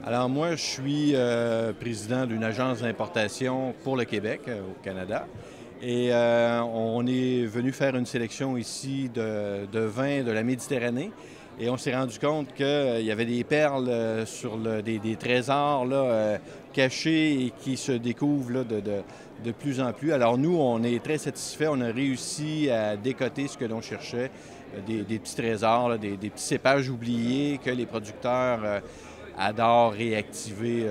Alors moi, je suis président d'une agence d'importation pour le Québec, au Canada. Et on est venu faire une sélection ici de vins de la Méditerranée. Et on s'est rendu compte qu'il y avait des perles des trésors là, cachés et qui se découvrent là, de plus en plus. Alors nous, on est très satisfaits. On a réussi à décoter ce que l'on cherchait, des petits trésors, là, des petits cépages oubliés que les producteurs adore réactiver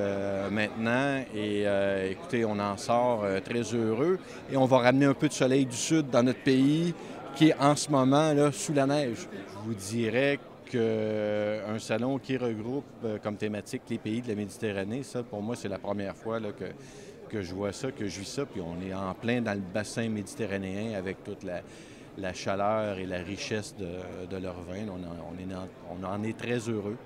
maintenant. Et écoutez, on en sort très heureux. Et on va ramener un peu de soleil du sud dans notre pays qui est en ce moment là, sous la neige. Je vous dirais qu'un salon qui regroupe comme thématique les pays de la Méditerranée, ça, pour moi, c'est la première fois là, que je vois ça, que je vis ça. Puis on est en plein dans le bassin méditerranéen avec toute la chaleur et la richesse de leur vin. On en est très heureux.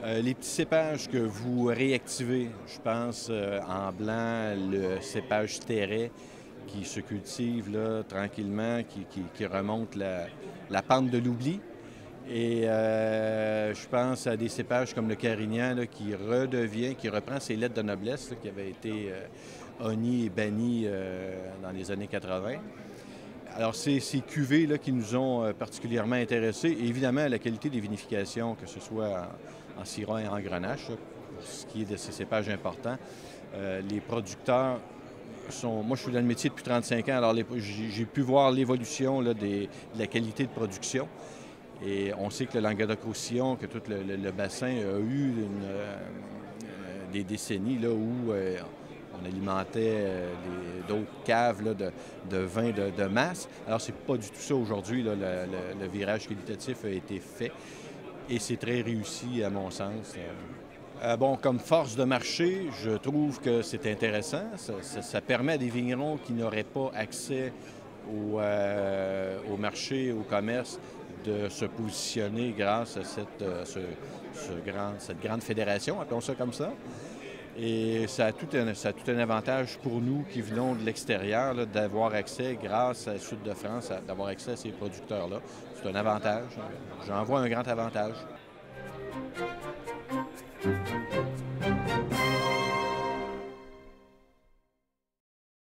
Les petits cépages que vous réactivez, je pense en blanc, le cépage terret qui se cultive là, tranquillement, qui remonte la pente de l'oubli. Et je pense à des cépages comme le carignan là, qui reprend ses lettres de noblesse là, qui avaient été honnies et bannies dans les années 80. Alors, c'est ces cuvées là, qui nous ont particulièrement intéressés. Et évidemment, la qualité des vinifications, que ce soit en Syrah et en Grenache, là, pour ce qui est de ces cépages importants. Les producteurs sont... Moi, je suis dans le métier depuis 35 ans, alors j'ai pu voir l'évolution là, de la qualité de production. Et on sait que le Languedoc-Roussillon, que tout le bassin a eu des décennies là, où on alimentait d'autres caves là, de vins de masse. Alors, c'est pas du tout ça aujourd'hui. Là, le virage qualitatif a été fait et c'est très réussi, à mon sens. Bon, comme force de marché, je trouve que c'est intéressant. Ça permet à des vignerons qui n'auraient pas accès au marché, au commerce, de se positionner grâce à cette grande fédération, appelons ça comme ça. Et ça a tout un avantage pour nous qui venons de l'extérieur, là, d'avoir accès, grâce à Sud de France, d'avoir accès à ces producteurs-là. C'est un avantage. J'en vois un grand avantage.